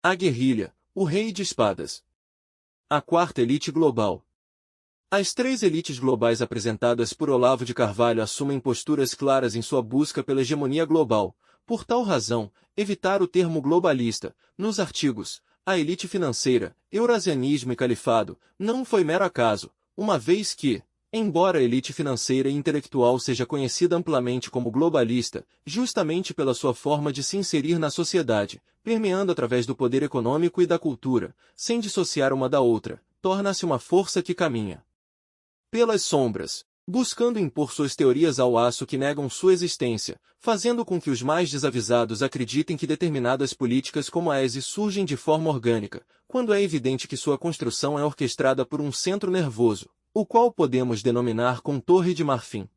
A guerrilha, o rei de espadas. A quarta elite global. As três elites globais apresentadas por Olavo de Carvalho assumem posturas claras em sua busca pela hegemonia global. Por tal razão, evitar o termo globalista, nos artigos, a elite financeira, eurasianismo e califado, não foi mero acaso, uma vez que, embora a elite financeira e intelectual seja conhecida amplamente como globalista, justamente pela sua forma de se inserir na sociedade, permeando através do poder econômico e da cultura, sem dissociar uma da outra, torna-se uma força que caminha pelas sombras, buscando impor suas teorias ao aço que negam sua existência, fazendo com que os mais desavisados acreditem que determinadas políticas como a ESE surgem de forma orgânica, quando é evidente que sua construção é orquestrada por um centro nervoso, o qual podemos denominar com Torre de Marfim.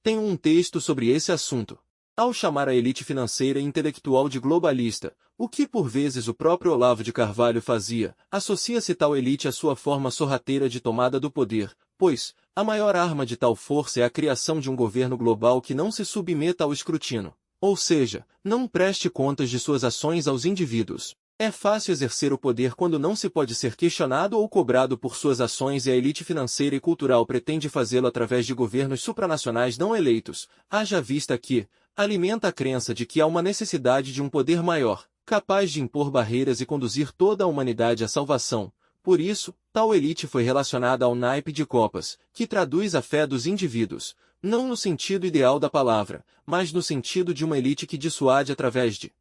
Tenho um texto sobre esse assunto. Ao chamar a elite financeira e intelectual de globalista, o que por vezes o próprio Olavo de Carvalho fazia, associa-se tal elite à sua forma sorrateira de tomada do poder, pois, a maior arma de tal força é a criação de um governo global que não se submeta ao escrutínio, ou seja, não preste contas de suas ações aos indivíduos. É fácil exercer o poder quando não se pode ser questionado ou cobrado por suas ações e a elite financeira e cultural pretende fazê-lo através de governos supranacionais não eleitos, haja vista que alimenta a crença de que há uma necessidade de um poder maior, capaz de impor barreiras e conduzir toda a humanidade à salvação. Por isso, tal elite foi relacionada ao naipe de copas, que traduz a fé dos indivíduos, não no sentido ideal da palavra, mas no sentido de uma elite que dissuade através de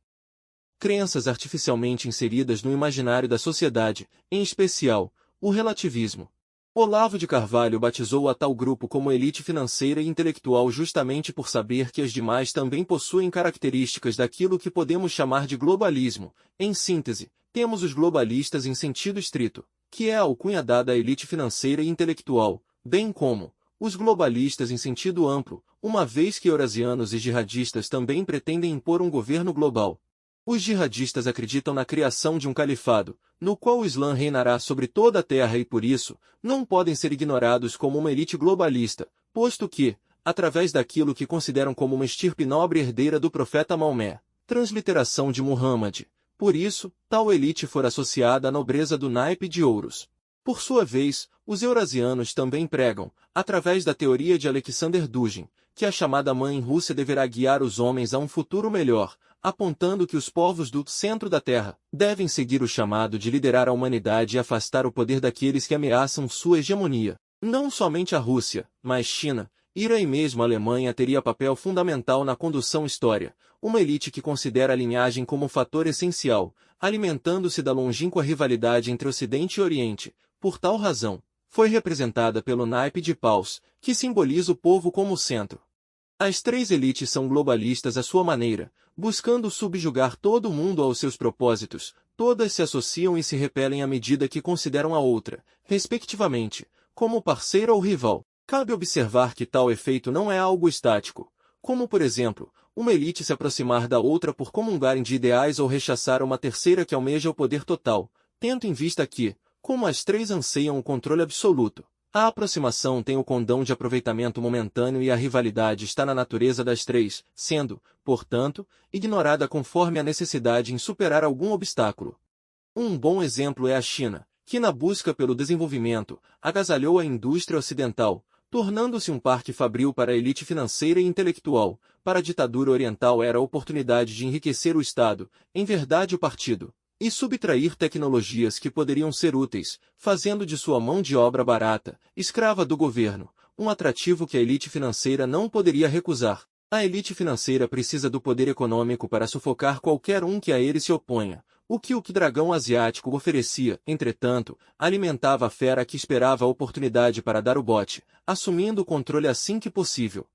crenças artificialmente inseridas no imaginário da sociedade, em especial, o relativismo. Olavo de Carvalho batizou a tal grupo como elite financeira e intelectual justamente por saber que as demais também possuem características daquilo que podemos chamar de globalismo. Em síntese, temos os globalistas em sentido estrito, que é a alcunha dada à elite financeira e intelectual, bem como os globalistas em sentido amplo, uma vez que eurasianos e jihadistas também pretendem impor um governo global. Os jihadistas acreditam na criação de um califado, no qual o Islã reinará sobre toda a terra e por isso, não podem ser ignorados como uma elite globalista, posto que, através daquilo que consideram como uma estirpe nobre herdeira do profeta Maomé, transliteração de Muhammad, por isso, tal elite for associada à nobreza do naipe de ouros. Por sua vez, os eurasianos também pregam, através da teoria de Alexander Dugin, que a chamada Mãe Rússia deverá guiar os homens a um futuro melhor, apontando que os povos do centro da Terra devem seguir o chamado de liderar a humanidade e afastar o poder daqueles que ameaçam sua hegemonia. Não somente a Rússia, mas China, Irã e mesmo a Alemanha teria papel fundamental na condução história, uma elite que considera a linhagem como um fator essencial, alimentando-se da longínqua rivalidade entre Ocidente e Oriente. Por tal razão, foi representada pelo naipe de paus, que simboliza o povo como centro. As três elites são globalistas à sua maneira, buscando subjugar todo o mundo aos seus propósitos, todas se associam e se repelem à medida que consideram a outra, respectivamente, como parceira ou rival. Cabe observar que tal efeito não é algo estático, como por exemplo, uma elite se aproximar da outra por comungarem de ideais ou rechaçar uma terceira que almeja o poder total, tendo em vista que, como as três anseiam o controle absoluto, a aproximação tem o condão de aproveitamento momentâneo e a rivalidade está na natureza das três, sendo, portanto, ignorada conforme a necessidade em superar algum obstáculo. Um bom exemplo é a China, que na busca pelo desenvolvimento, agasalhou a indústria ocidental, tornando-se um parque fabril para a elite financeira e intelectual. Para a ditadura oriental era a oportunidade de enriquecer o Estado, em verdade o partido, e subtrair tecnologias que poderiam ser úteis, fazendo de sua mão de obra barata, escrava do governo, um atrativo que a elite financeira não poderia recusar. A elite financeira precisa do poder econômico para sufocar qualquer um que a ele se oponha. O dragão asiático oferecia, entretanto, alimentava a fera que esperava a oportunidade para dar o bote, assumindo o controle assim que possível.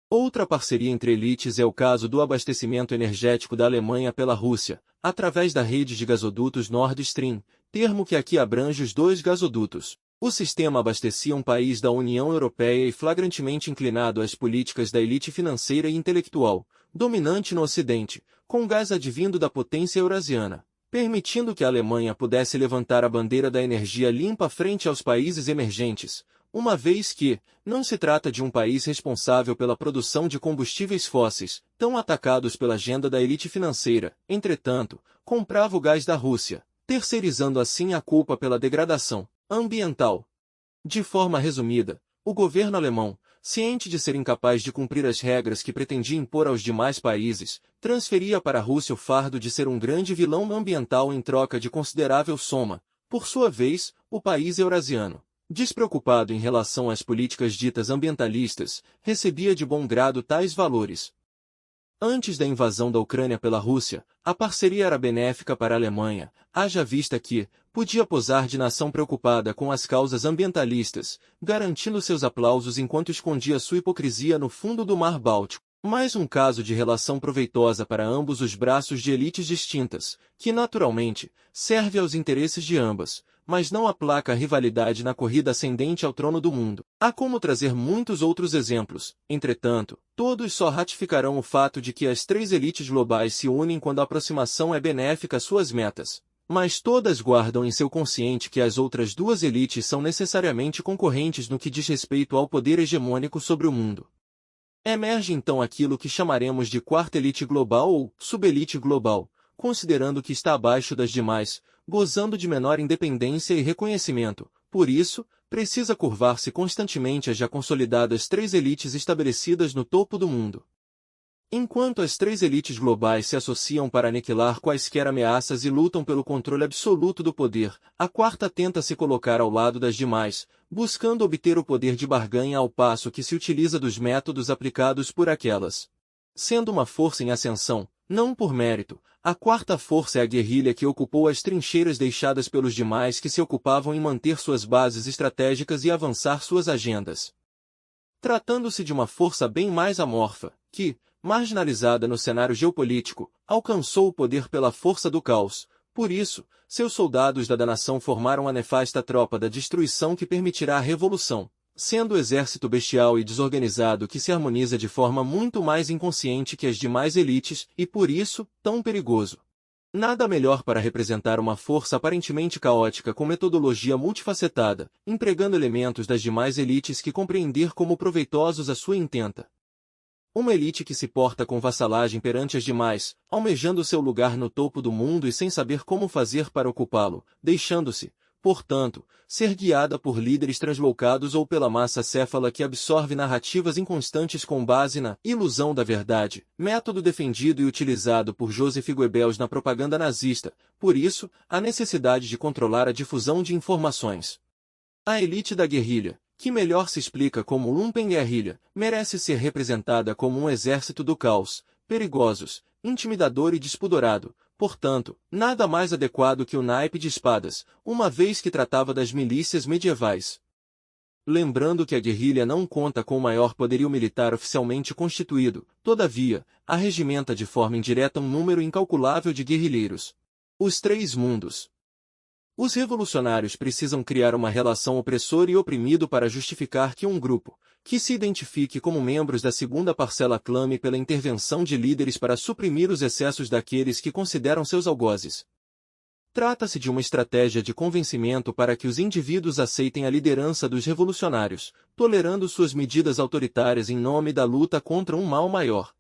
Outra parceria entre elites é o caso do abastecimento energético da Alemanha pela Rússia, através da rede de gasodutos Nord Stream, termo que aqui abrange os dois gasodutos. O sistema abastecia um país da União Europeia e flagrantemente inclinado às políticas da elite financeira e intelectual, dominante no Ocidente, com gás advindo da potência eurasiana, permitindo que a Alemanha pudesse levantar a bandeira da energia limpa frente aos países emergentes. uma vez que não se trata de um país responsável pela produção de combustíveis fósseis, tão atacados pela agenda da elite financeira. Entretanto, comprava o gás da Rússia, terceirizando assim a culpa pela degradação ambiental. De forma resumida, o governo alemão, ciente de ser incapaz de cumprir as regras que pretendia impor aos demais países, transferia para a Rússia o fardo de ser um grande vilão ambiental em troca de considerável soma, por sua vez, o país eurasiano, despreocupado em relação às políticas ditas ambientalistas, recebia de bom grado tais valores. Antes da invasão da Ucrânia pela Rússia, a parceria era benéfica para a Alemanha, haja vista que podia posar de nação preocupada com as causas ambientalistas, garantindo seus aplausos enquanto escondia sua hipocrisia no fundo do Mar Báltico. Mais um caso de relação proveitosa para ambos os braços de elites distintas, que naturalmente serve aos interesses de ambas, mas não aplaca a rivalidade na corrida ascendente ao trono do mundo. Há como trazer muitos outros exemplos, entretanto, todos só ratificarão o fato de que as três elites globais se unem quando a aproximação é benéfica às suas metas. Mas todas guardam em seu consciente que as outras duas elites são necessariamente concorrentes no que diz respeito ao poder hegemônico sobre o mundo. Emerge então aquilo que chamaremos de quarta elite global ou subelite global, considerando que está abaixo das demais, gozando de menor independência e reconhecimento, por isso, precisa curvar-se constantemente às já consolidadas três elites estabelecidas no topo do mundo. Enquanto as três elites globais se associam para aniquilar quaisquer ameaças e lutam pelo controle absoluto do poder, a quarta tenta se colocar ao lado das demais, buscando obter o poder de barganha ao passo que se utiliza dos métodos aplicados por aquelas. Sendo uma força em ascensão, não por mérito, a quarta força é a guerrilha que ocupou as trincheiras deixadas pelos demais que se ocupavam em manter suas bases estratégicas e avançar suas agendas. Tratando-se de uma força bem mais amorfa, que, marginalizada no cenário geopolítico, alcançou o poder pela força do caos. Por isso, seus soldados da nação formaram a nefasta tropa da destruição que permitirá a revolução, sendo o exército bestial e desorganizado que se harmoniza de forma muito mais inconsciente que as demais elites e, por isso, tão perigoso. Nada melhor para representar uma força aparentemente caótica com metodologia multifacetada, empregando elementos das demais elites que compreender como proveitosos a sua intenta. Uma elite que se porta com vassalagem perante as demais, almejando seu lugar no topo do mundo e sem saber como fazer para ocupá-lo, deixando-se, portanto, ser guiada por líderes translocados ou pela massa céfala que absorve narrativas inconstantes com base na ilusão da verdade, método defendido e utilizado por Joseph Goebbels na propaganda nazista, por isso, a necessidade de controlar a difusão de informações. A elite da guerrilha, que melhor se explica como Lumpenguerrilha, merece ser representada como um exército do caos, perigosos, intimidador e despudorado, portanto, nada mais adequado que o naipe de espadas, uma vez que tratava das milícias medievais. Lembrando que a guerrilha não conta com o maior poderio militar oficialmente constituído, todavia, arregimenta de forma indireta um número incalculável de guerrilheiros. Os três mundos. Os revolucionários precisam criar uma relação opressor e oprimido para justificar que um grupo, que se identifique como membros da segunda parcela clame pela intervenção de líderes para suprimir os excessos daqueles que consideram seus algozes. Trata-se de uma estratégia de convencimento para que os indivíduos aceitem a liderança dos revolucionários, tolerando suas medidas autoritárias em nome da luta contra um mal maior.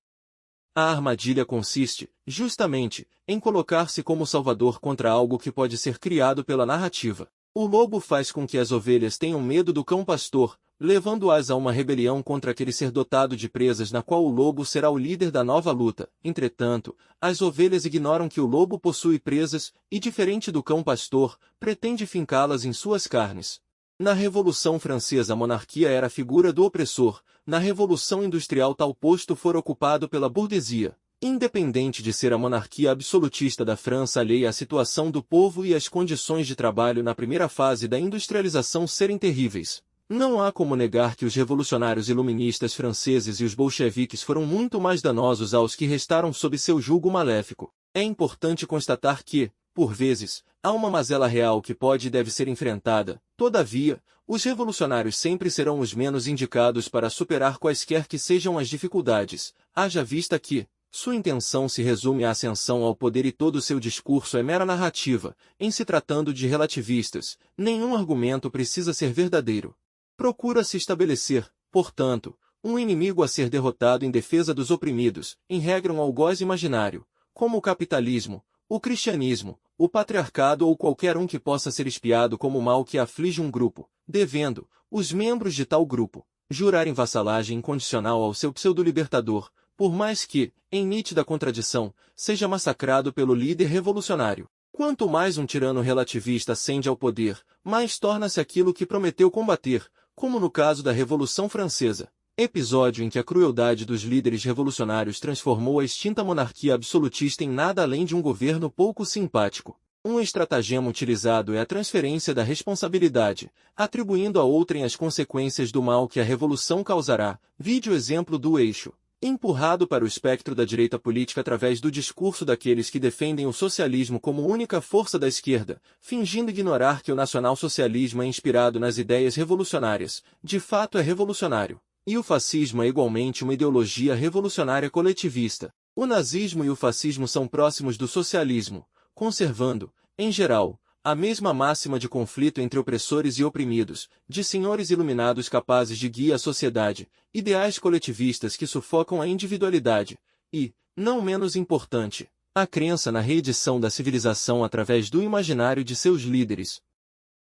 A armadilha consiste, justamente, em colocar-se como salvador contra algo que pode ser criado pela narrativa. O lobo faz com que as ovelhas tenham medo do cão-pastor, levando-as a uma rebelião contra aquele ser dotado de presas na qual o lobo será o líder da nova luta. Entretanto, as ovelhas ignoram que o lobo possui presas e, diferente do cão-pastor, pretende fincá-las em suas carnes. Na Revolução Francesa a monarquia era a figura do opressor, na Revolução Industrial tal posto fora ocupado pela burguesia. Independente de ser a monarquia absolutista da França alheia à situação do povo e às condições de trabalho na primeira fase da industrialização serem terríveis, não há como negar que os revolucionários iluministas franceses e os bolcheviques foram muito mais danosos aos que restaram sob seu jugo maléfico. É importante constatar que, por vezes, há uma mazela real que pode e deve ser enfrentada. Todavia, os revolucionários sempre serão os menos indicados para superar quaisquer que sejam as dificuldades, haja vista que sua intenção se resume à ascensão ao poder e todo seu discurso é mera narrativa. Em se tratando de relativistas, nenhum argumento precisa ser verdadeiro. Procura-se estabelecer, portanto, um inimigo a ser derrotado em defesa dos oprimidos, em regra um algoz imaginário, como o capitalismo, o cristianismo, o patriarcado ou qualquer um que possa ser espiado como mal que aflige um grupo, devendo, os membros de tal grupo, jurarem vassalagem incondicional ao seu pseudo-libertador, por mais que, em nítida contradição, seja massacrado pelo líder revolucionário. Quanto mais um tirano relativista ascende ao poder, mais torna-se aquilo que prometeu combater, como no caso da Revolução Francesa, episódio em que a crueldade dos líderes revolucionários transformou a extinta monarquia absolutista em nada além de um governo pouco simpático. Um estratagema utilizado é a transferência da responsabilidade, atribuindo a outrem as consequências do mal que a revolução causará, vide o exemplo do Eixo, empurrado para o espectro da direita política através do discurso daqueles que defendem o socialismo como única força da esquerda, fingindo ignorar que o nacionalsocialismo é inspirado nas ideias revolucionárias, de fato é revolucionário, e o fascismo é igualmente uma ideologia revolucionária coletivista. O nazismo e o fascismo são próximos do socialismo, conservando, em geral, a mesma máxima de conflito entre opressores e oprimidos, de senhores iluminados capazes de guiar a sociedade, ideais coletivistas que sufocam a individualidade, e, não menos importante, a crença na reedição da civilização através do imaginário de seus líderes.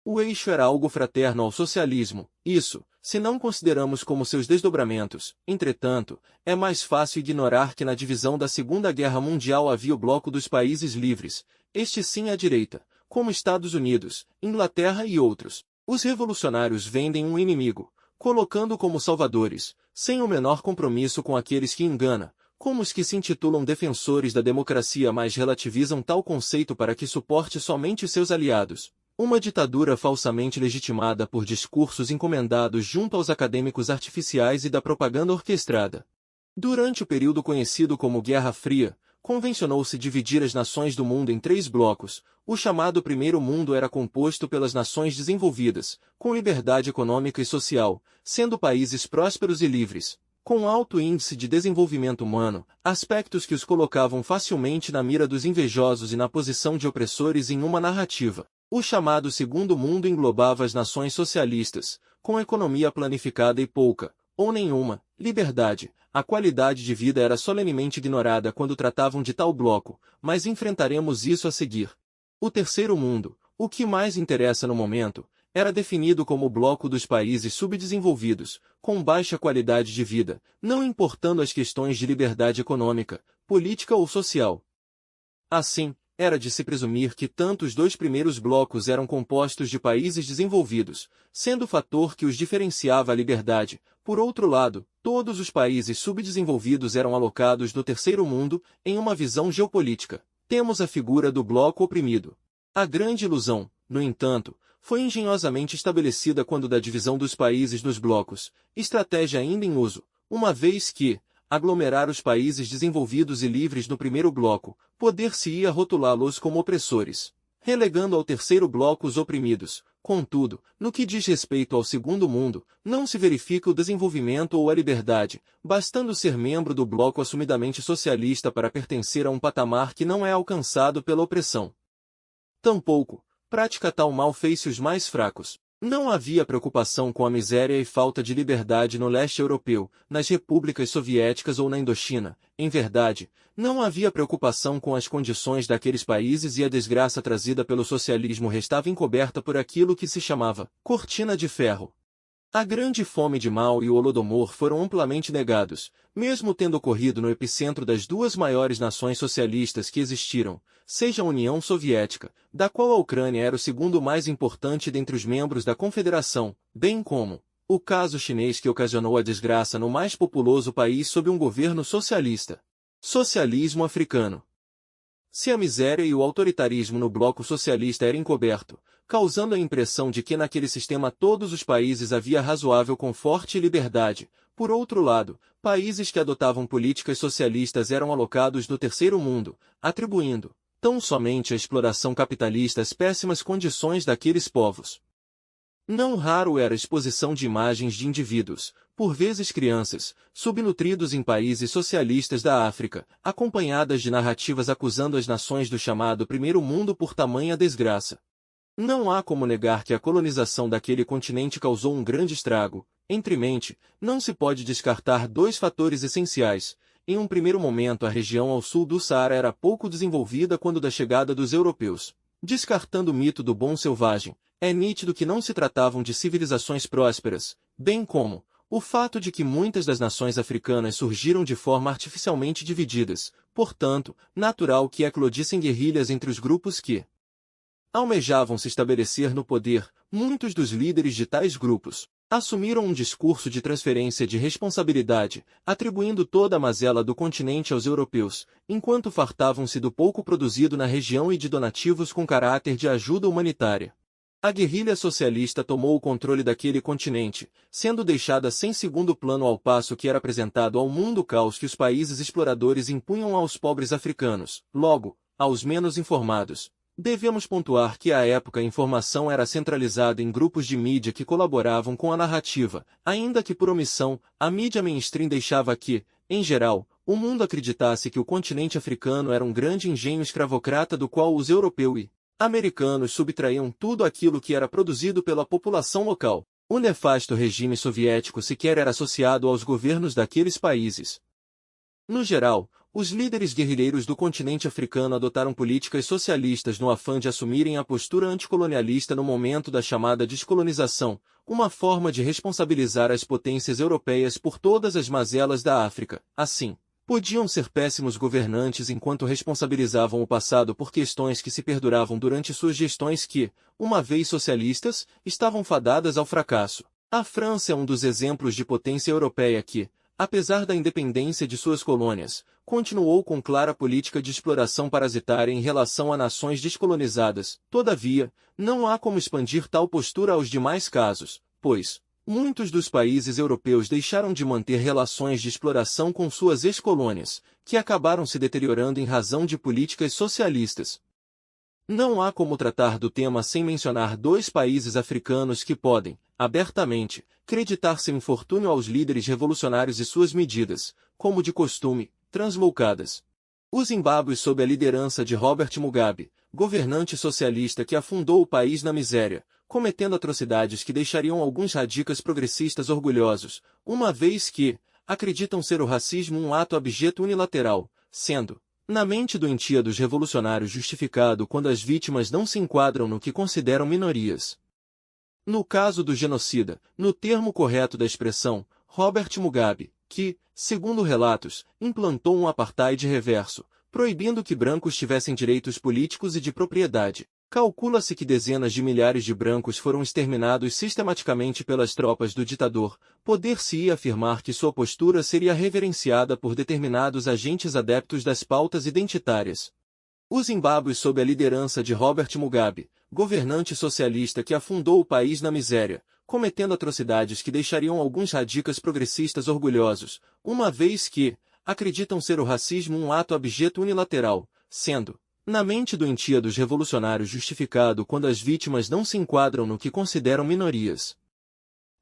O Eixo era algo fraterno ao socialismo, isso, se não consideramos como seus desdobramentos. Entretanto, é mais fácil ignorar que na divisão da Segunda Guerra Mundial havia o bloco dos países livres, este sim à direita, como Estados Unidos, Inglaterra e outros. Os revolucionários vendem um inimigo, colocando como salvadores, sem o menor compromisso com aqueles que engana, como os que se intitulam defensores da democracia mas relativizam tal conceito para que suporte somente seus aliados. Uma ditadura falsamente legitimada por discursos encomendados junto aos acadêmicos artificiais e da propaganda orquestrada. Durante o período conhecido como Guerra Fria, convencionou-se dividir as nações do mundo em 3 blocos. O chamado Primeiro Mundo era composto pelas nações desenvolvidas, com liberdade econômica e social, sendo países prósperos e livres, com alto índice de desenvolvimento humano, aspectos que os colocavam facilmente na mira dos invejosos e na posição de opressores em uma narrativa. O chamado Segundo Mundo englobava as nações socialistas, com economia planificada e pouca, ou nenhuma, liberdade. A qualidade de vida era solenemente ignorada quando tratavam de tal bloco, mas enfrentaremos isso a seguir. O Terceiro Mundo, o que mais interessa no momento, era definido como o bloco dos países subdesenvolvidos, com baixa qualidade de vida, não importando as questões de liberdade econômica, política ou social. Assim, era de se presumir que tanto os 2 primeiros blocos eram compostos de países desenvolvidos, sendo o fator que os diferenciava a liberdade. Por outro lado, todos os países subdesenvolvidos eram alocados no Terceiro Mundo, em uma visão geopolítica. Temos a figura do bloco oprimido. A grande ilusão, no entanto, foi engenhosamente estabelecida quando da divisão dos países nos blocos, estratégia ainda em uso, uma vez que, aglomerar os países desenvolvidos e livres no primeiro bloco, poder-se-ia rotulá-los como opressores, relegando ao terceiro bloco os oprimidos. Contudo, no que diz respeito ao Segundo Mundo, não se verifica o desenvolvimento ou a liberdade, bastando ser membro do bloco assumidamente socialista para pertencer a um patamar que não é alcançado pela opressão. Tampouco, prática tal mal fez-se os mais fracos. Não havia preocupação com a miséria e falta de liberdade no leste europeu, nas repúblicas soviéticas ou na Indochina. Em verdade, não havia preocupação com as condições daqueles países e a desgraça trazida pelo socialismo restava encoberta por aquilo que se chamava cortina de ferro. A grande fome de Mao e o Holodomor foram amplamente negados, mesmo tendo ocorrido no epicentro das 2 maiores nações socialistas que existiram, seja a União Soviética, da qual a Ucrânia era o segundo mais importante dentre os membros da Confederação, bem como o caso chinês que ocasionou a desgraça no mais populoso país sob um governo socialista. Socialismo africano. Se a miséria e o autoritarismo no bloco socialista era encoberto, causando a impressão de que naquele sistema todos os países havia razoável conforto e liberdade, por outro lado, países que adotavam políticas socialistas eram alocados no Terceiro Mundo, atribuindo, tão somente à exploração capitalista as péssimas condições daqueles povos. Não raro era a exposição de imagens de indivíduos, por vezes crianças, subnutridos em países socialistas da África, acompanhadas de narrativas acusando as nações do chamado Primeiro Mundo por tamanha desgraça. Não há como negar que a colonização daquele continente causou um grande estrago. Entre mente, não se pode descartar dois fatores essenciais. Em um primeiro momento, a região ao sul do Saara era pouco desenvolvida quando da chegada dos europeus. Descartando o mito do bom selvagem, é nítido que não se tratavam de civilizações prósperas, bem como o fato de que muitas das nações africanas surgiram de forma artificialmente divididas, portanto, natural que eclodissem guerrilhas entre os grupos que almejavam se estabelecer no poder. Muitos dos líderes de tais grupos assumiram um discurso de transferência de responsabilidade, atribuindo toda a mazela do continente aos europeus, enquanto fartavam-se do pouco produzido na região e de donativos com caráter de ajuda humanitária. A guerrilha socialista tomou o controle daquele continente, sendo deixada sem segundo plano ao passo que era apresentado ao mundo o caos que os países exploradores impunham aos pobres africanos, logo, aos menos informados. Devemos pontuar que à época a informação era centralizada em grupos de mídia que colaboravam com a narrativa, ainda que por omissão, a mídia mainstream deixava que, em geral, o mundo acreditasse que o continente africano era um grande engenho escravocrata do qual os europeus e americanos subtraíam tudo aquilo que era produzido pela população local. O nefasto regime soviético sequer era associado aos governos daqueles países. No geral, os líderes guerrilheiros do continente africano adotaram políticas socialistas no afã de assumirem a postura anticolonialista no momento da chamada descolonização, uma forma de responsabilizar as potências europeias por todas as mazelas da África. Assim, podiam ser péssimos governantes enquanto responsabilizavam o passado por questões que se perduravam durante suas gestões que, uma vez socialistas, estavam fadadas ao fracasso. A França é um dos exemplos de potência europeia que, apesar da independência de suas colônias, continuou com clara política de exploração parasitária em relação a nações descolonizadas. Todavia, não há como expandir tal postura aos demais casos, pois muitos dos países europeus deixaram de manter relações de exploração com suas ex-colônias, que acabaram se deteriorando em razão de políticas socialistas. Não há como tratar do tema sem mencionar dois países africanos que podem, abertamente, creditar seu infortúnio aos líderes revolucionários e suas medidas, como de costume, translocadas. O Zimbábue sob a liderança de Robert Mugabe, governante socialista que afundou o país na miséria, cometendo atrocidades que deixariam alguns radicais progressistas orgulhosos, uma vez que acreditam ser o racismo um ato abjeto unilateral, sendo, na mente doentia dos revolucionários, justificado quando as vítimas não se enquadram no que consideram minorias. No caso do genocida, no termo correto da expressão, Robert Mugabe, que, segundo relatos, implantou um apartheid reverso, proibindo que brancos tivessem direitos políticos e de propriedade. Calcula-se que dezenas de milhares de brancos foram exterminados sistematicamente pelas tropas do ditador. Poder-se-ia afirmar que sua postura seria reverenciada por determinados agentes adeptos das pautas identitárias. O Zimbábue sob a liderança de Robert Mugabe, governante socialista que afundou o país na miséria, cometendo atrocidades que deixariam alguns radicais progressistas orgulhosos, uma vez que acreditam ser o racismo um ato abjeto unilateral, sendo, na mente doentia dos revolucionários, justificado quando as vítimas não se enquadram no que consideram minorias.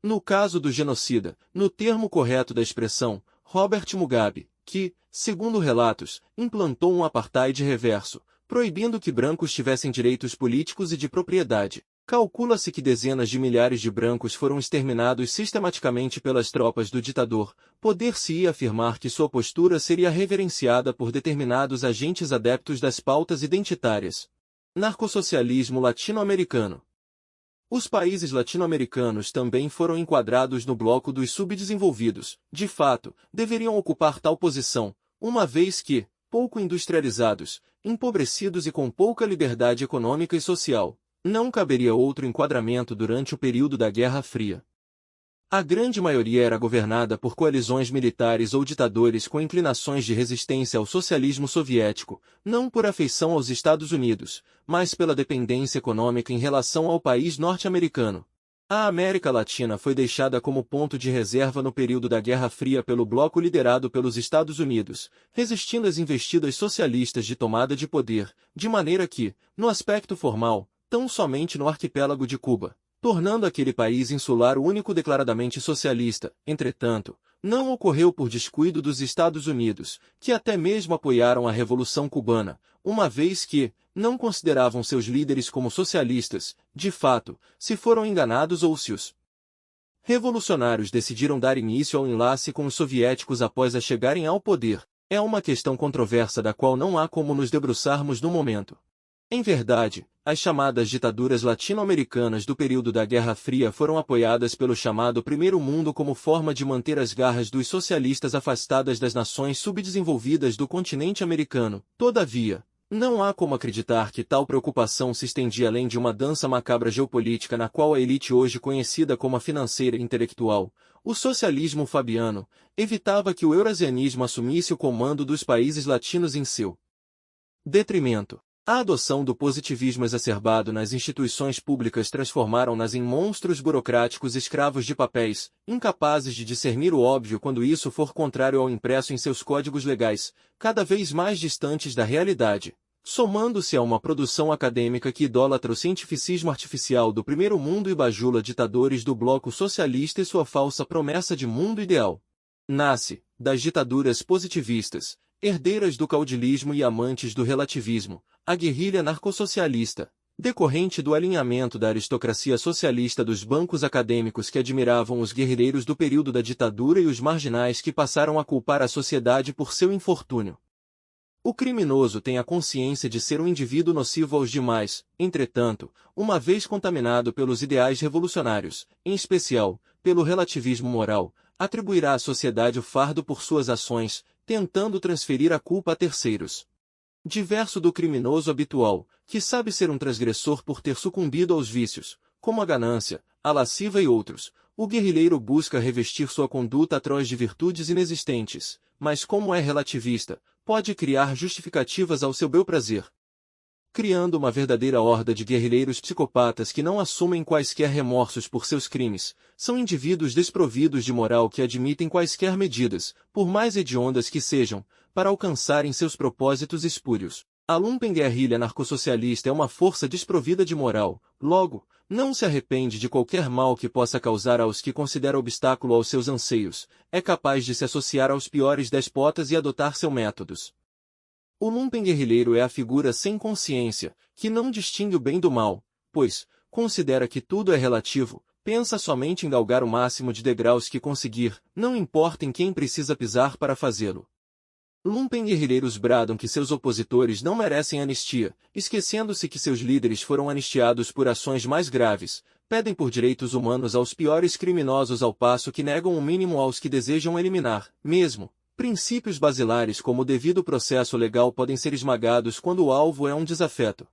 No caso do genocida, no termo correto da expressão, Robert Mugabe, que, segundo relatos, implantou um apartheid reverso, proibindo que brancos tivessem direitos políticos e de propriedade. Calcula-se que dezenas de milhares de brancos foram exterminados sistematicamente pelas tropas do ditador. Poder-se-ia afirmar que sua postura seria reverenciada por determinados agentes adeptos das pautas identitárias. Narcossocialismo latino-americano. Os países latino-americanos também foram enquadrados no bloco dos subdesenvolvidos. De fato, deveriam ocupar tal posição, uma vez que, pouco industrializados, empobrecidos e com pouca liberdade econômica e social, não caberia outro enquadramento durante o período da Guerra Fria. A grande maioria era governada por coalizões militares ou ditadores com inclinações de resistência ao socialismo soviético, não por afeição aos Estados Unidos, mas pela dependência econômica em relação ao país norte-americano. A América Latina foi deixada como ponto de reserva no período da Guerra Fria pelo bloco liderado pelos Estados Unidos, resistindo às investidas socialistas de tomada de poder, de maneira que, no aspecto formal, tão somente no arquipélago de Cuba, tornando aquele país insular o único declaradamente socialista. Entretanto, não ocorreu por descuido dos Estados Unidos, que até mesmo apoiaram a Revolução Cubana, uma vez que, não consideravam seus líderes como socialistas, de fato, se foram enganados ou se os revolucionários decidiram dar início ao enlace com os soviéticos após a chegarem ao poder, é uma questão controversa da qual não há como nos debruçarmos no momento. Em verdade, as chamadas ditaduras latino-americanas do período da Guerra Fria foram apoiadas pelo chamado Primeiro Mundo como forma de manter as garras dos socialistas afastadas das nações subdesenvolvidas do continente americano. Todavia, não há como acreditar que tal preocupação se estendia além de uma dança macabra geopolítica na qual a elite hoje conhecida como a financeira e intelectual, o socialismo fabiano, evitava que o eurasianismo assumisse o comando dos países latinos em seu detrimento. A adoção do positivismo exacerbado nas instituições públicas transformaram-nas em monstros burocráticos escravos de papéis, incapazes de discernir o óbvio quando isso for contrário ao impresso em seus códigos legais, cada vez mais distantes da realidade. Somando-se a uma produção acadêmica que idolatra o cientificismo artificial do primeiro mundo e bajula ditadores do bloco socialista e sua falsa promessa de mundo ideal. Nasce, das ditaduras positivistas, herdeiras do caudilismo e amantes do relativismo, a guerrilha narcossocialista, decorrente do alinhamento da aristocracia socialista dos bancos acadêmicos que admiravam os guerrilheiros do período da ditadura e os marginais que passaram a culpar a sociedade por seu infortúnio. O criminoso tem a consciência de ser um indivíduo nocivo aos demais, entretanto, uma vez contaminado pelos ideais revolucionários, em especial, pelo relativismo moral, atribuirá à sociedade o fardo por suas ações, tentando transferir a culpa a terceiros. Diverso do criminoso habitual, que sabe ser um transgressor por ter sucumbido aos vícios, como a ganância, a lasciva e outros, o guerrilheiro busca revestir sua conduta atroz de virtudes inexistentes, mas como é relativista, pode criar justificativas ao seu bel prazer, criando uma verdadeira horda de guerrilheiros psicopatas que não assumem quaisquer remorsos por seus crimes, são indivíduos desprovidos de moral que admitem quaisquer medidas, por mais hediondas que sejam, para alcançarem seus propósitos espúrios. A lumpenguerrilha narcossocialista é uma força desprovida de moral, logo, não se arrepende de qualquer mal que possa causar aos que considera obstáculo aos seus anseios, é capaz de se associar aos piores despotas e adotar seus métodos. O lumpenguerrilheiro é a figura sem consciência, que não distingue o bem do mal, pois, considera que tudo é relativo, pensa somente em galgar o máximo de degraus que conseguir, não importa em quem precisa pisar para fazê-lo. Lumpenguerrilheiros bradam que seus opositores não merecem anistia, esquecendo-se que seus líderes foram anistiados por ações mais graves, pedem por direitos humanos aos piores criminosos ao passo que negam o mínimo aos que desejam eliminar, mesmo. Princípios basilares como o devido processo legal podem ser esmagados quando o alvo é um desafeto.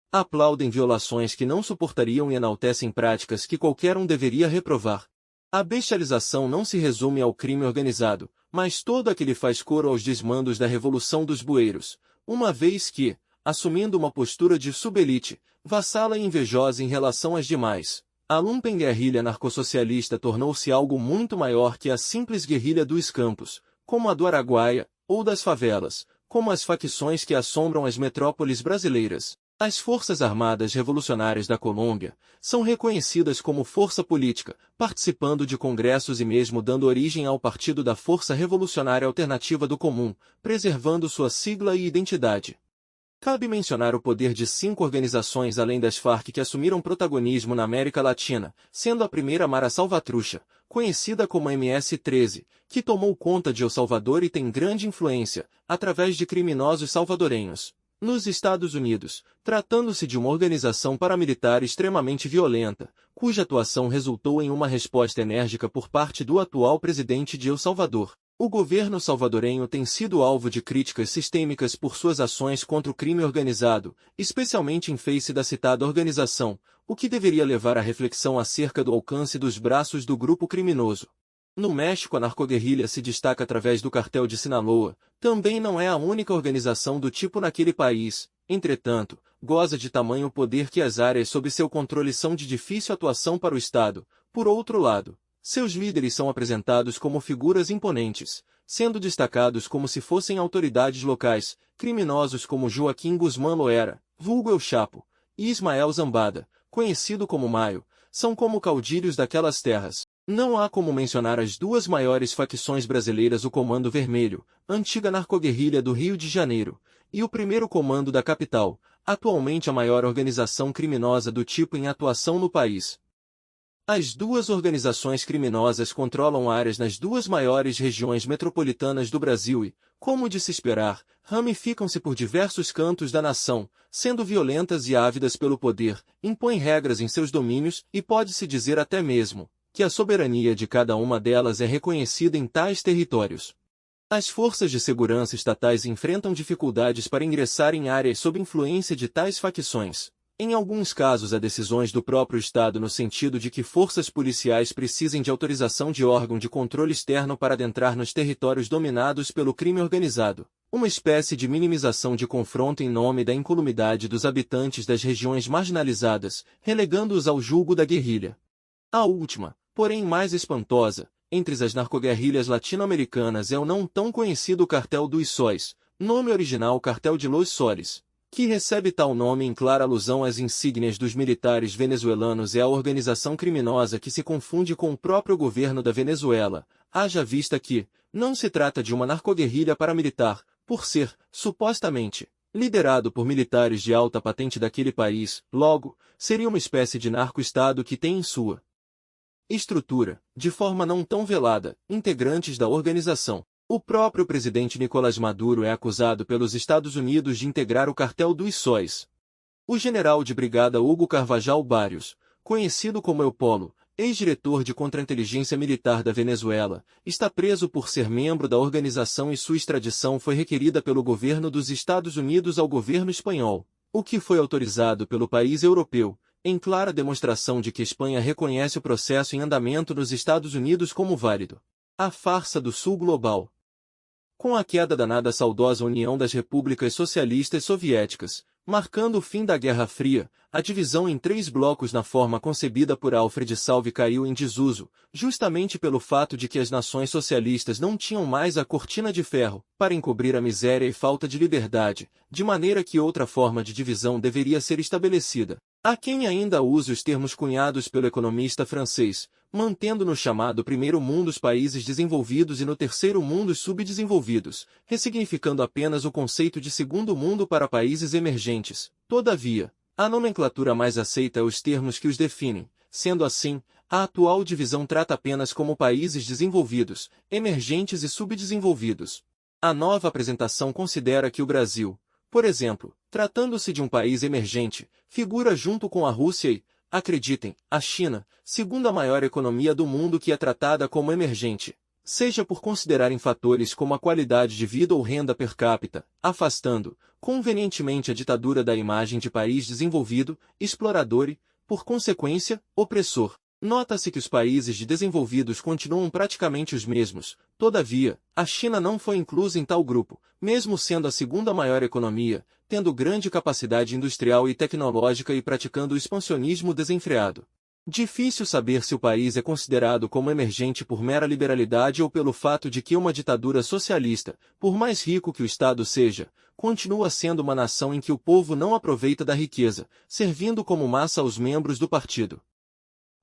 Aplaudem violações que não suportariam e enaltecem práticas que qualquer um deveria reprovar. A bestialização não se resume ao crime organizado, mas todo aquele faz coro aos desmandos da Revolução dos Bueiros, uma vez que, assumindo uma postura de subelite, vassala e invejosa em relação às demais, a lumpenguerrilha narcossocialista tornou-se algo muito maior que a simples guerrilha dos campos, como a do Araguaia, ou das favelas, como as facções que assombram as metrópoles brasileiras. As Forças Armadas Revolucionárias da Colômbia são reconhecidas como força política, participando de congressos e mesmo dando origem ao Partido da Força Revolucionária Alternativa do Comum, preservando sua sigla e identidade. Cabe mencionar o poder de 5 organizações além das Farc que assumiram protagonismo na América Latina, sendo a primeira Mara Salvatrucha, conhecida como MS-13, que tomou conta de El Salvador e tem grande influência, através de criminosos salvadorenhos, nos Estados Unidos, tratando-se de uma organização paramilitar extremamente violenta, cuja atuação resultou em uma resposta enérgica por parte do atual presidente de El Salvador. O governo salvadorenho tem sido alvo de críticas sistêmicas por suas ações contra o crime organizado, especialmente em face da citada organização, o que deveria levar à reflexão acerca do alcance dos braços do grupo criminoso. No México, a narcoguerrilha se destaca através do Cartel de Sinaloa, também não é a única organização do tipo naquele país, entretanto, goza de tamanho poder que as áreas sob seu controle são de difícil atuação para o Estado. Por outro lado, seus líderes são apresentados como figuras imponentes, sendo destacados como se fossem autoridades locais, criminosos como Joaquim Guzmán Loera, vulgo El Chapo, e Ismael Zambada, conhecido como Maio, são como caudilhos daquelas terras. Não há como mencionar as duas maiores facções brasileiras, o Comando Vermelho, antiga narcoguerrilha do Rio de Janeiro, e o primeiro comando da capital, atualmente a maior organização criminosa do tipo em atuação no país. As duas organizações criminosas controlam áreas nas duas maiores regiões metropolitanas do Brasil e, como de se esperar, ramificam-se por diversos cantos da nação, sendo violentas e ávidas pelo poder, impõem regras em seus domínios e pode-se dizer até mesmo que a soberania de cada uma delas é reconhecida em tais territórios. As forças de segurança estatais enfrentam dificuldades para ingressar em áreas sob influência de tais facções. Em alguns casos há decisões do próprio Estado no sentido de que forças policiais precisem de autorização de órgão de controle externo para adentrar nos territórios dominados pelo crime organizado, uma espécie de minimização de confronto em nome da incolumidade dos habitantes das regiões marginalizadas, relegando-os ao julgo da guerrilha. A última, porém mais espantosa, entre as narcoguerrilhas latino-americanas é o não tão conhecido Cartel dos Sóis, nome original Cartel de Los Soles, que recebe tal nome em clara alusão às insígnias dos militares venezuelanos. É a organização criminosa que se confunde com o próprio governo da Venezuela, haja vista que não se trata de uma narcoguerrilha paramilitar, por ser, supostamente, liderado por militares de alta patente daquele país. Logo, seria uma espécie de narco-estado que tem em sua estrutura, de forma não tão velada, integrantes da organização. O próprio presidente Nicolás Maduro é acusado pelos Estados Unidos de integrar o Cartel dos Sóis. O general de brigada Hugo Carvajal Barrios, conhecido como Eupolo, ex-diretor de contra-inteligência militar da Venezuela, está preso por ser membro da organização e sua extradição foi requerida pelo governo dos Estados Unidos ao governo espanhol, o que foi autorizado pelo país europeu, em clara demonstração de que Espanha reconhece o processo em andamento nos Estados Unidos como válido. A farsa do Sul global. Com a queda da nada saudosa União das Repúblicas Socialistas Soviéticas, marcando o fim da Guerra Fria, a divisão em 3 blocos na forma concebida por Alfred Salvi caiu em desuso, justamente pelo fato de que as nações socialistas não tinham mais a cortina de ferro para encobrir a miséria e falta de liberdade, de maneira que outra forma de divisão deveria ser estabelecida. Há quem ainda use os termos cunhados pelo economista francês, mantendo no chamado primeiro mundo os países desenvolvidos e no terceiro mundo os subdesenvolvidos, ressignificando apenas o conceito de segundo mundo para países emergentes. Todavia, a nomenclatura mais aceita é os termos que os definem. Sendo assim, a atual divisão trata apenas como países desenvolvidos, emergentes e subdesenvolvidos. A nova apresentação considera que o Brasil, por exemplo, tratando-se de um país emergente, figura junto com a Rússia e, acreditem, a China, segunda maior economia do mundo que é tratada como emergente, seja por considerarem fatores como a qualidade de vida ou renda per capita, afastando, convenientemente a ditadura da imagem de país desenvolvido, explorador e, por consequência, opressor. Nota-se que os países desenvolvidos continuam praticamente os mesmos, todavia, a China não foi inclusa em tal grupo, mesmo sendo a segunda maior economia, tendo grande capacidade industrial e tecnológica e praticando o expansionismo desenfreado. Difícil saber se o país é considerado como emergente por mera liberalidade ou pelo fato de que uma ditadura socialista, por mais rico que o Estado seja, continua sendo uma nação em que o povo não aproveita da riqueza, servindo como massa aos membros do partido.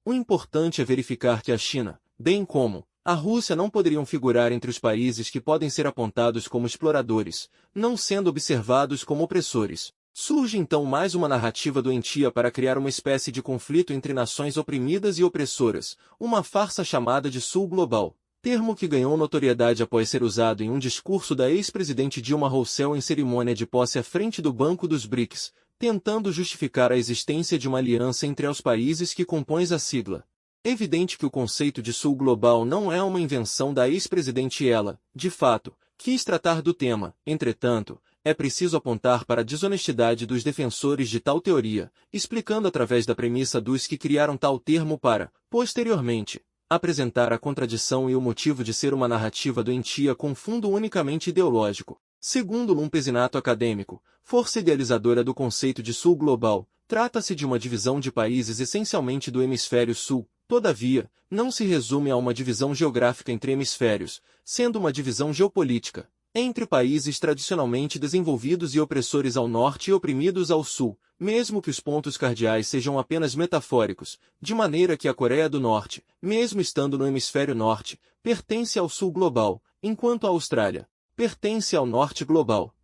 O importante é verificar que a China, bem como a Rússia não poderiam figurar entre os países que podem ser apontados como exploradores, não sendo observados como opressores. Surge então mais uma narrativa doentia para criar uma espécie de conflito entre nações oprimidas e opressoras, uma farsa chamada de Sul Global, termo que ganhou notoriedade após ser usado em um discurso da ex-presidente Dilma Rousseff em cerimônia de posse à frente do Banco dos BRICS, tentando justificar a existência de uma aliança entre os países que compõem a sigla. Evidente que o conceito de Sul Global não é uma invenção da ex-presidente e ela, de fato, quis tratar do tema. Entretanto, é preciso apontar para a desonestidade dos defensores de tal teoria, explicando através da premissa dos que criaram tal termo para, posteriormente, apresentar a contradição e o motivo de ser uma narrativa doentia com fundo unicamente ideológico. Segundo Lumpesinato acadêmico, força idealizadora do conceito de Sul Global, trata-se de uma divisão de países essencialmente do hemisfério sul, todavia, não se resume a uma divisão geográfica entre hemisférios, sendo uma divisão geopolítica, entre países tradicionalmente desenvolvidos e opressores ao norte e oprimidos ao sul, mesmo que os pontos cardeais sejam apenas metafóricos, de maneira que a Coreia do Norte, mesmo estando no hemisfério norte, pertence ao Sul Global, enquanto a Austrália pertence ao Norte Global.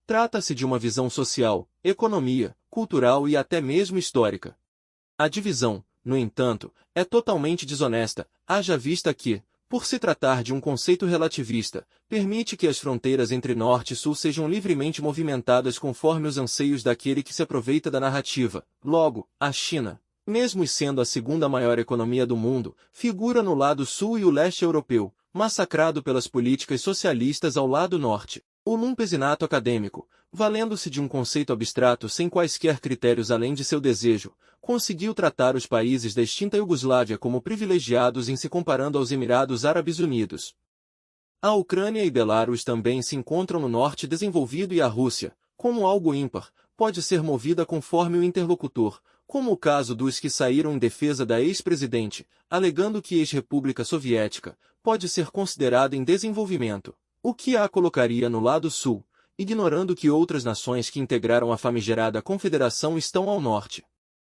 Trata-se de uma visão social, economia, cultural e até mesmo histórica. A divisão, no entanto, é totalmente desonesta, haja vista que, por se tratar de um conceito relativista, permite que as fronteiras entre Norte e Sul sejam livremente movimentadas conforme os anseios daquele que se aproveita da narrativa. Logo, a China, mesmo sendo a segunda maior economia do mundo, figura no lado sul e o leste europeu, massacrado pelas políticas socialistas ao lado norte. O lumpesinato acadêmico, valendo-se de um conceito abstrato sem quaisquer critérios além de seu desejo, conseguiu tratar os países da extinta Iugoslávia como privilegiados em se comparando aos Emirados Árabes Unidos. A Ucrânia e Belarus também se encontram no norte desenvolvido e a Rússia, como algo ímpar, pode ser movida conforme o interlocutor, como o caso dos que saíram em defesa da ex-presidente, alegando que ex-república soviética pode ser considerada em desenvolvimento, o que a colocaria no lado sul, ignorando que outras nações que integraram a famigerada confederação estão ao norte.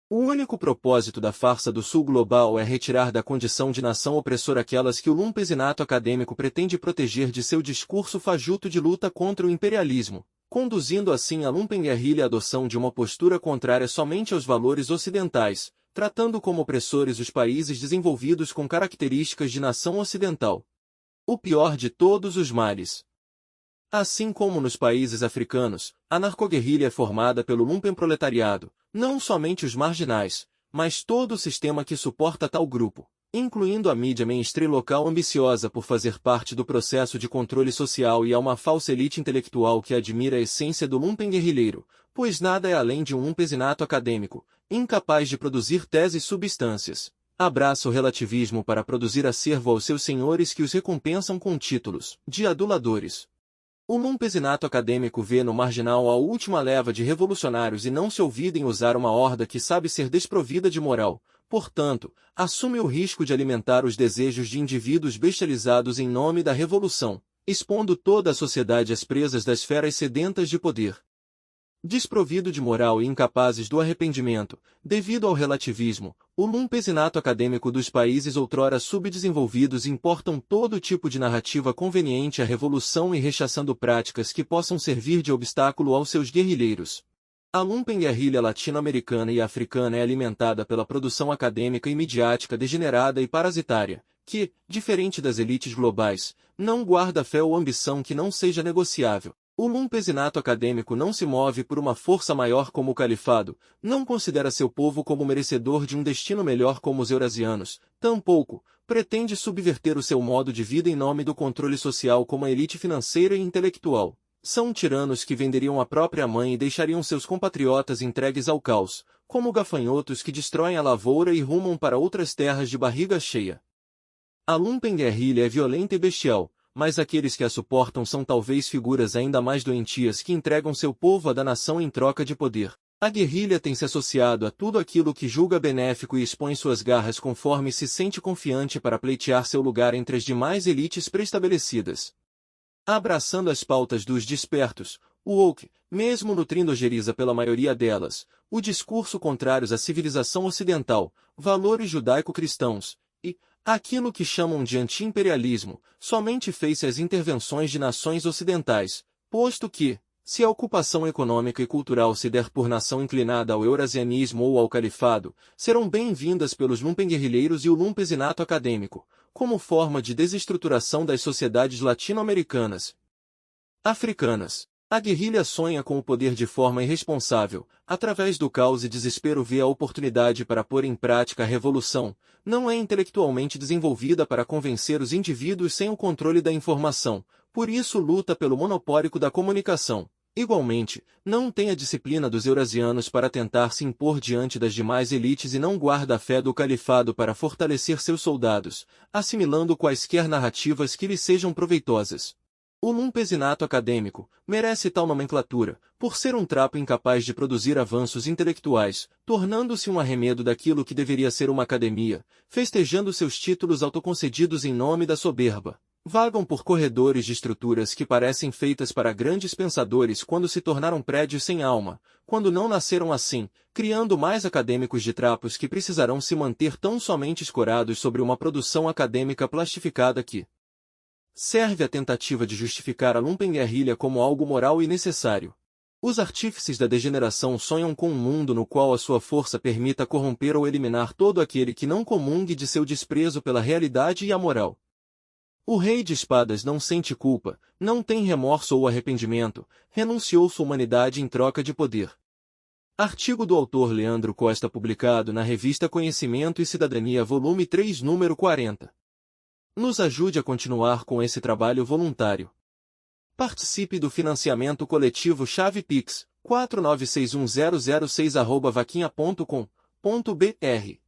O único propósito da farsa do Sul global é retirar da condição de nação opressora aquelas que o lumpesinato acadêmico pretende proteger de seu discurso fajuto de luta contra o imperialismo, conduzindo assim a lumpenguerrilha à adoção de uma postura contrária somente aos valores ocidentais, tratando como opressores os países desenvolvidos com características de nação ocidental. O pior de todos os males. Assim como nos países africanos, a narcoguerrilha é formada pelo lumpenproletariado, não somente os marginais, mas todo o sistema que suporta tal grupo, incluindo a mídia mainstream local ambiciosa por fazer parte do processo de controle social e a uma falsa elite intelectual que admira a essência do lumpenguerrilheiro, pois nada é além de um lumpesinato acadêmico, incapaz de produzir teses e substâncias. Abraça o relativismo para produzir acervo aos seus senhores que os recompensam com títulos de aduladores. O lumpesinato acadêmico vê no marginal a última leva de revolucionários e não se ouvida em usar uma horda que sabe ser desprovida de moral, portanto, assume o risco de alimentar os desejos de indivíduos bestializados em nome da revolução, expondo toda a sociedade às presas das feras sedentas de poder. Desprovido de moral e incapazes do arrependimento, devido ao relativismo, o lumpesinato acadêmico dos países outrora subdesenvolvidos importam todo tipo de narrativa conveniente à revolução e rechaçando práticas que possam servir de obstáculo aos seus guerrilheiros. A lumpenguerrilha latino-americana e africana é alimentada pela produção acadêmica e midiática degenerada e parasitária, que, diferente das elites globais, não guarda fé ou ambição que não seja negociável. O lumpesinato acadêmico não se move por uma força maior como o califado, não considera seu povo como merecedor de um destino melhor como os eurasianos, tampouco pretende subverter o seu modo de vida em nome do controle social como a elite financeira e intelectual. São tiranos que venderiam a própria mãe e deixariam seus compatriotas entregues ao caos, como gafanhotos que destroem a lavoura e rumam para outras terras de barriga cheia. A lumpenguerrilha é violenta e bestial, mas aqueles que a suportam são talvez figuras ainda mais doentias que entregam seu povo à danação em troca de poder. A guerrilha tem se associado a tudo aquilo que julga benéfico e expõe suas garras conforme se sente confiante para pleitear seu lugar entre as demais elites preestabelecidas. Abraçando as pautas dos despertos, o woke, mesmo nutrindo ojeriza pela maioria delas, o discurso contrários à civilização ocidental, valores judaico-cristãos, e aquilo que chamam de anti-imperialismo, somente fez-se as intervenções de nações ocidentais, posto que, se a ocupação econômica e cultural se der por nação inclinada ao eurasianismo ou ao califado, serão bem-vindas pelos lumpenguerrilheiros e o lumpesinato acadêmico, como forma de desestruturação das sociedades latino-americanas. Africanas. A guerrilha sonha com o poder de forma irresponsável, através do caos e desespero vê a oportunidade para pôr em prática a revolução, não é intelectualmente desenvolvida para convencer os indivíduos sem o controle da informação, por isso luta pelo monopólio da comunicação. Igualmente, não tem a disciplina dos eurasianos para tentar se impor diante das demais elites e não guarda a fé do califado para fortalecer seus soldados, assimilando quaisquer narrativas que lhe sejam proveitosas. O lumpesinato acadêmico merece tal nomenclatura, por ser um trapo incapaz de produzir avanços intelectuais, tornando-se um arremedo daquilo que deveria ser uma academia, festejando seus títulos autoconcedidos em nome da soberba. Vagam por corredores de estruturas que parecem feitas para grandes pensadores quando se tornaram prédios sem alma, quando não nasceram assim, criando mais acadêmicos de trapos que precisarão se manter tão somente escorados sobre uma produção acadêmica plastificada que serve à tentativa de justificar a lumpenguerrilha como algo moral e necessário. Os artífices da degeneração sonham com um mundo no qual a sua força permita corromper ou eliminar todo aquele que não comungue de seu desprezo pela realidade e a moral. O Rei de Espadas não sente culpa, não tem remorso ou arrependimento, renunciou sua humanidade em troca de poder. Artigo do autor Leandro Costa publicado na revista Conhecimento e Cidadania volume 3 número 40. Nos ajude a continuar com esse trabalho voluntário. Participe do financiamento coletivo Chave Pix 49610006@vaquinha.com.br